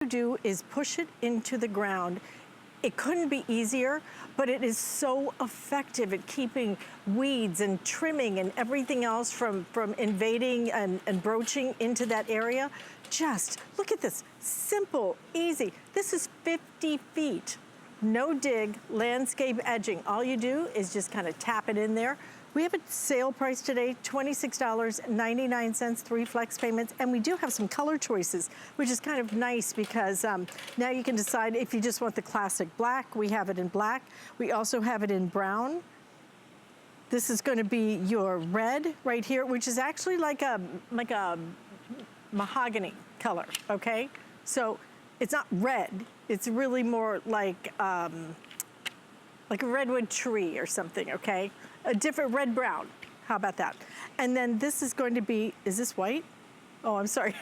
you do is push it into the ground. It couldn't be easier, but it is so effective at keeping weeds and trimming and everything else from invading and broaching into that area. Just look at this, simple, easy. This is 50 feet, no dig, landscape edging. All you do is just kind of tap it in there. We have a sale price today, $26.99, 3 flex payments, and we do have some color choices, which is kind of nice because now you can decide if you just want the classic black. We have it in black. We also have it in brown. This is going to be your red right here, which is actually like a mahogany color, okay? So it's not red. It's really more like a redwood tree or something, okay? A different red-brown, how about that? And then this is going to be, is this white? Oh, I'm sorry,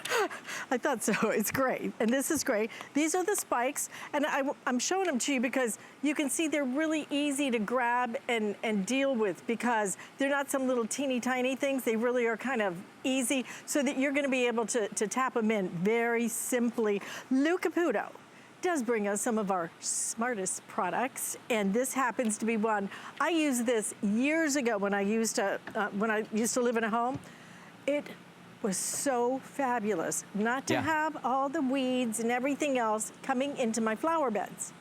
I thought so, it's gray, and this is gray. These are the spikes, and I'm showing them to you because you can see they're really easy to grab and deal with because they're not some little teeny tiny things, they really are kind of easy so that you're gonna be able to tap them in very simply. Lou Caputo does bring us some of our smartest products, and this happens to be one. I used this years ago when I used to live in a home. It was so fabulous not to have all the weeds and everything else coming into my flower beds.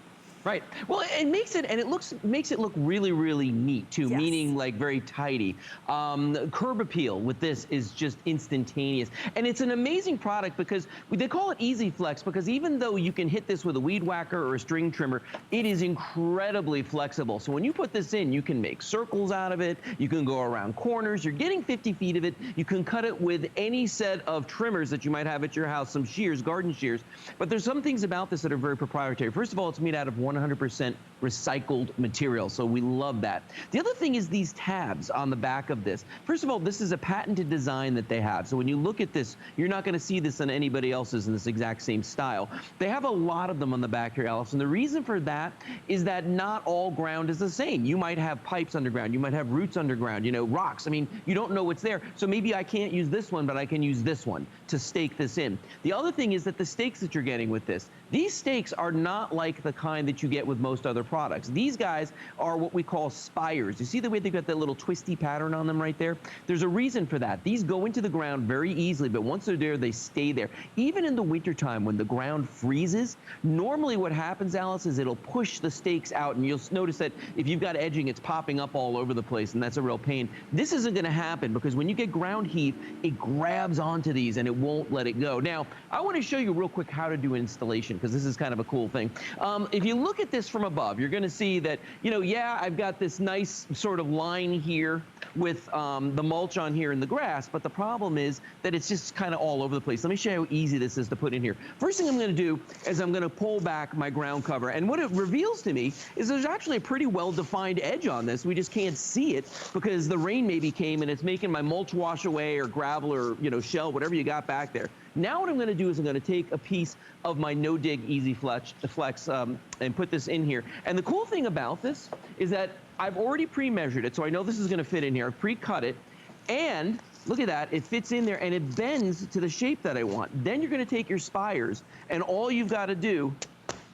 Right. Well, it makes it, and it makes it look really, really neat too, meaning like very tidy. Curb appeal with this is just instantaneous. And it's an amazing product because they call it EasyFlex because even though you can hit this with a weed whacker or a string trimmer, it is incredibly flexible. So when you put this in, you can make circles out of it. You can go around corners. You're getting 50 feet of it. You can cut it with any set of trimmers that you might have at your house, some shears, garden shears. But there's some things about this that are very proprietary. First of all, it's made out of 100% recycled material, so we love that. The other thing is these tabs on the back of this. First of all, this is a patented design that they have, so when you look at this, you're not going to see this on anybody else's in this exact same style. They have a lot of them on the back here, Alice, and the reason for that is that not all ground is the same. You might have pipes underground, you might have roots underground, you know, rocks. I mean, you don't know what's there, so maybe I can't use this one, but I can use this one to stake this in. The other thing is that the stakes that you're getting with this, these stakes are not like the kind that you get with most other products. These guys are what we call spires. You see the way they've got that little twisty pattern on them right there? There's a reason for that. These go into the ground very easily, but once they're there, they stay there. Even in the wintertime when the ground freezes, normally what happens, Alice, is it'll push the stakes out, and you'll notice that if you've got edging, it's popping up all over the place, and that's a real pain. This isn't gonna happen because when you get ground heat, it grabs onto these and it won't let it go. Now, I wanna show you real quick how to do installation because this is kind of a cool thing. If you look at this from above, you're gonna see that, you know, yeah, I've got this nice sort of line here with the mulch on here in the grass, but the problem is that it's just kind of all over the place. Let me show you how easy this is to put in here. First thing I'm gonna do is I'm gonna pull back my ground cover, and what it reveals to me is there's actually a pretty well-defined edge on this. We just can't see it because the rain maybe came and it's making my mulch wash away or gravel or, you know, shell, whatever you got back there. Now what I'm gonna do is I'm gonna take a piece of my NoDig EasyFlex and put this in here. And the cool thing about this is that I've already pre-measured it, so I know this is gonna fit in here. I've pre-cut it, and look at that, it fits in there and it bends to the shape that I want. Then you're gonna take your spires, and all you've gotta do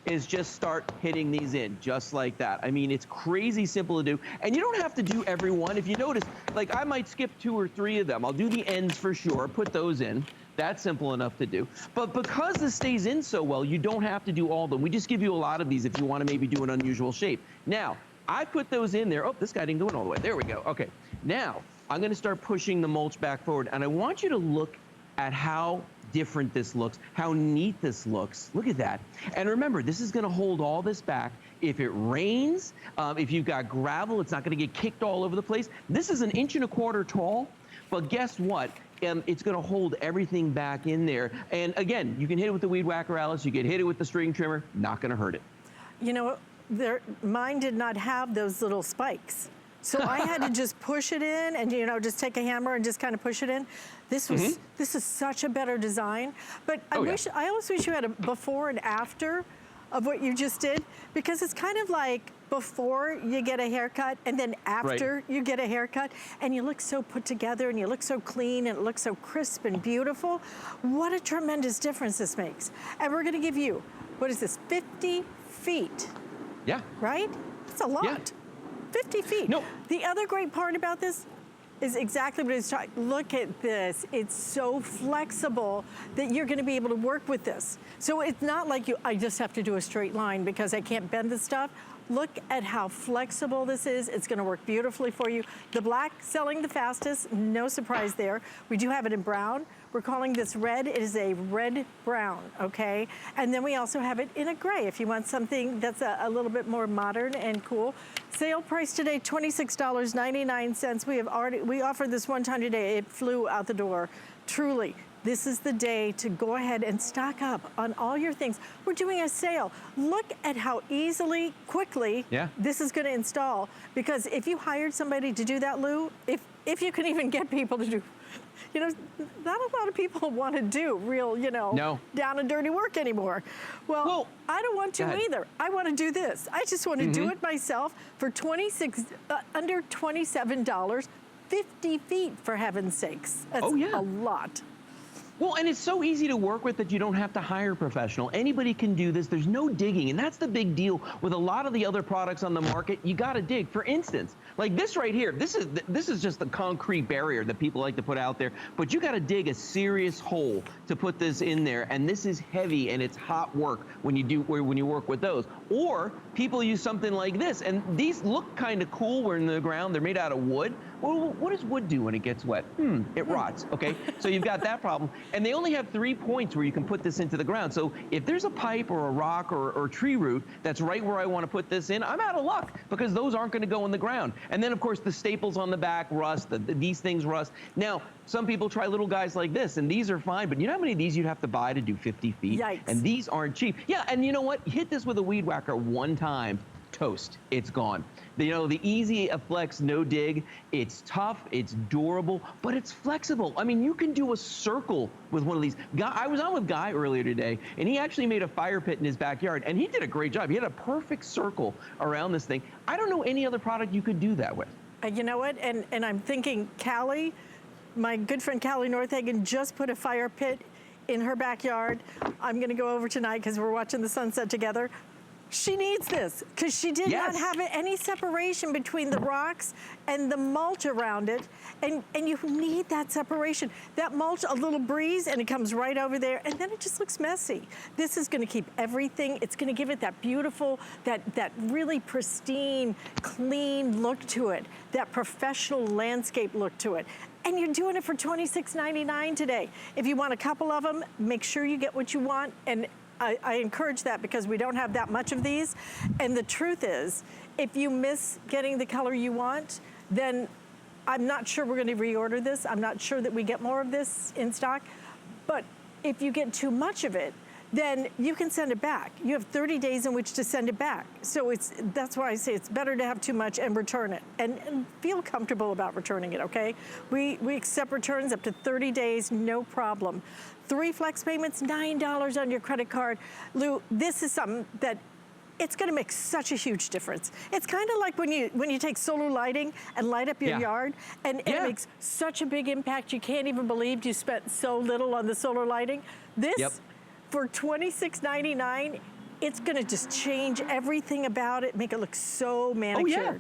is just start hitting these in, just like that. I mean, it's crazy simple to do, and you don't have to do every one. If you notice, like I might skip 2 or 3 of them. I'll do the ends for sure, put those in. That's simple enough to do. But because this stays in so well, you don't have to do all of them. We just give you a lot of these if you want to maybe do an unusual shape. Now, I put those in there. Oh, this guy didn't go in all the way. There we go. Okay. Now, I'm going to start pushing the mulch back forward, and I want you to look at how different this looks, how neat this looks. Look at that. And remember, this is going to hold all this back. If it rains, if you've got gravel, it's not going to get kicked all over the place. This is 1.25 inches tall, but guess what? It's going to hold everything back in there. And again, you can hit it with the weed whacker, Alice. You can hit it with the string trimmer. Not going to hurt it. You know, mine did not have those little spikes. So I had to just push it in and, you know, just take a hammer and just kind of push it in. This was, this is such a better design. But I always wish you had a before and after of what you just did, because it's kind of like before you get a haircut and then after you get a haircut, and you look so put together and you look so clean and it looks so crisp and beautiful. What a tremendous difference this makes. And we're gonna give you, what is this, 50 feet? Yeah. Right? That's a lot. Yeah. 50 feet. No. The other great part about this is exactly what it's trying. Look at this. It's so flexible that you're gonna be able to work with this. So it's not like I just have to do a straight line because I can't bend the stuff. Look at how flexible this is. It's gonna work beautifully for you. The black selling the fastest, no surprise there. We do have it in brown. We're calling this red. It is a red brown, okay? And then we also have it in a gray if you want something that's a little bit more modern and cool. Sale price today, $26.99. We offered this one time today. It flew out the door, truly. This is the day to go ahead and stock up on all your things. We're doing a sale. Look at how easily, quickly this is gonna install. Because if you hired somebody to do that, Lou, if you can even get people to do, you know, not a lot of people want to do real, you know, down and dirty work anymore. Well, I don't want to either. I want to do this. I just want to do it myself for under $27, 50 feet for heaven's sakes. That's a lot. Well, and it's so easy to work with that you don't have to hire a professional. Anybody can do this. There's no digging, and that's the big deal with a lot of the other products on the market. You got to dig. For instance, like this right here, this is just the concrete barrier that people like to put out there, but you got to dig a serious hole to put this in there, and this is heavy and it's hot work when you work with those. Or people use something like this, and these look kind of cool. We're in the ground. They're made out of wood. Well, what does wood do when it gets wet? It rots, okay? So you've got that problem. And they only have 3 points where you can put this into the ground. So if there's a pipe or a rock or tree root that's right where I want to put this in, I'm out of luck because those aren't going to go in the ground. And then, of course, the staples on the back rust. These things rust. Now, some people try little guys like this, and these are fine. But you know how many of these you'd have to buy to do 50 feet? Yikes. And these aren't cheap. Yeah, and you know what? Hit this with a weed whacker one time. Toast, it's gone. You know, the EasyFlex NoDig, it's tough, it's durable, but it's flexible. I mean, you can do a circle with one of these. I was on with Guy earlier today, and he actually made a fire pit in his backyard, and he did a great job. He had a perfect circle around this thing. I don't know any other product you could do that with. You know what, and I'm thinking Callie, my good friend Callie Northagen just put a fire pit in her backyard. I'm gonna go over tonight because we're watching the sunset together. She needs this because she did not have any separation between the rocks and the mulch around it. And you need that separation. That mulch, a little breeze, and it comes right over there, and then it just looks messy. This is gonna keep everything, it's gonna give it that beautiful, that really pristine, clean look to it, that professional landscape look to it. And you're doing it for $26.99 today. If you want a couple of them, make sure you get what you want. And I encourage that because we don't have that much of these. And the truth is, if you miss getting the color you want, then I'm not sure we're gonna reorder this. I'm not sure that we get more of this in stock. But if you get too much of it, then you can send it back. You have 30 days in which to send it back. So that's why I say it's better to have too much and return it and feel comfortable about returning it, okay? We accept returns up to 30 days, no problem. 3 flex payments, $9 on your credit card. Lou, this is something that it's gonna make such a huge difference. It's kind of like when you take solar lighting and light up your yard, and it makes such a big impact. You can't even believe you spent so little on the solar lighting. This, for $26.99, it's gonna just change everything about it, make it look so manicured. Oh, yeah.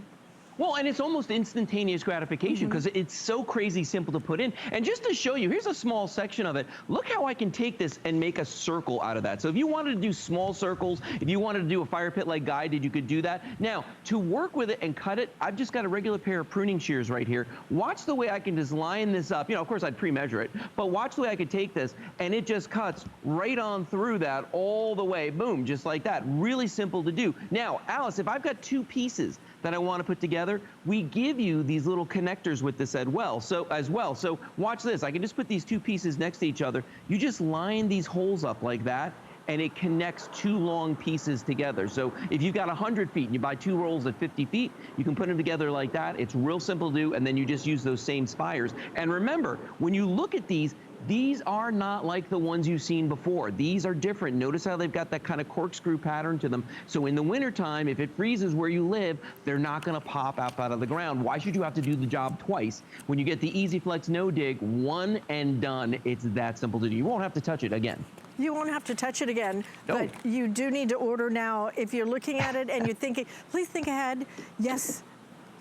Well, and it's almost instantaneous gratification because it's so crazy simple to put in. And just to show you, here's a small section of it. Look how I can take this and make a circle out of that. So if you wanted to do small circles, if you wanted to do a fire pit like Guy did, you could do that. Now, to work with it and cut it, I've just got a regular pair of pruning shears right here. Watch the way I can just line this up. You know, of course, I'd pre-measure it, but watch the way I could take this, and it just cuts right on through that all the way, boom, just like that. Really simple to do. Now, Alice, if I've got 2 pieces that I want to put together, we give you these little connectors with this as well. So watch this. I can just put these 2 pieces next to each other. You just line these holes up like that, and it connects 2 long pieces together. So if you've got 100 feet and you buy 2 rolls at 50 feet, you can put them together like that. It's real simple to do, and then you just use those same spires. And remember, when you look at these these are not like the ones you've seen before. These are different. Notice how they've got that kind of corkscrew pattern to them. So in the wintertime, if it freezes where you live, they're not going to pop out of the ground. Why should you have to do the job twice? When you get the EasyFlex NoDig, one and done. It's that simple to do. You won't have to touch it again. You won't have to touch it again, No. but you do need to order now. If you're looking at it and you're thinking, please think ahead. Yes,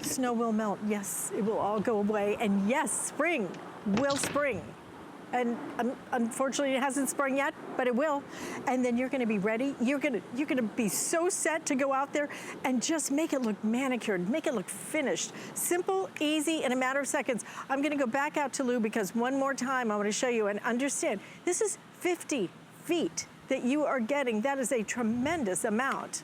snow will melt. Yes, it will all go away. And yes, spring will spring. And unfortunately, it hasn't sprung yet, but it will. And then you're gonna be ready. You're gonna be so set to go out there and just make it look manicured, make it look finished. Simple, easy, in a matter of seconds. I'm gonna go back out to Lou because one more time I wanna show you and understand, this is 50 feet that you are getting. That is a tremendous amount.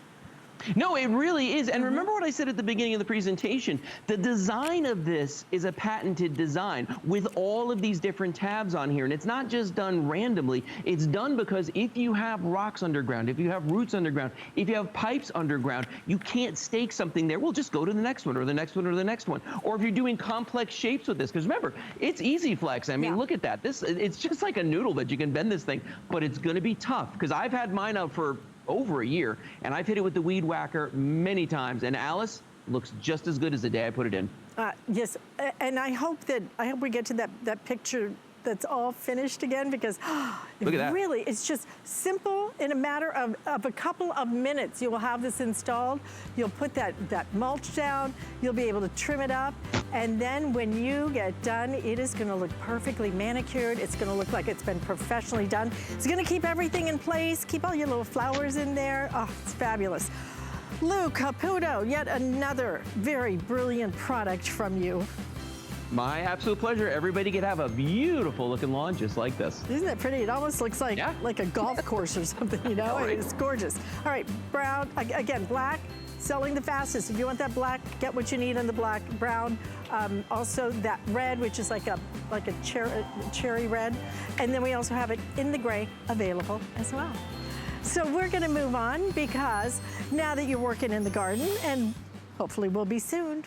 No, it really is. And remember what I said at the beginning of the presentation, the design of this is a patented design with all of these different tabs on here. And it's not just done randomly. It's done because if you have rocks underground, if you have roots underground, if you have pipes underground, you can't stake something there. Well, just go to the next one or the next one or the next one. Or if you're doing complex shapes with this, because remember, it's EasyFlex. I mean, look at that. It's just like a noodle that you can bend this thing, but it's going to be tough because I've had mine out for over a year, and I've hit it with the weed whacker many times, and Alice looks just as good as the day I put it in. Yes, and I hope we get to that picture that's all finished again because Look at that. Really, it's just simple. In a matter of a couple of minutes, you will have this installed. You'll put that mulch down. You'll be able to trim it up. And then when you get done, it is gonna look perfectly manicured. It's gonna look like it's been professionally done. It's gonna keep everything in place, keep all your little flowers in there. Oh, it's fabulous. Lou Caputo, yet another very brilliant product from you. My absolute pleasure. Everybody could have a beautiful looking lawn just like this. Isn't that pretty? It almost looks like a golf course or something, you know? Right. It's gorgeous. All right, brown, again, black, selling the fastest. If you want that black, get what you need on the black. Brown, also that red, which is like a cherry red. And then we also have it in the gray available as well. So we're gonna move on because now that you're working in the garden, and hopefully we'll be soon,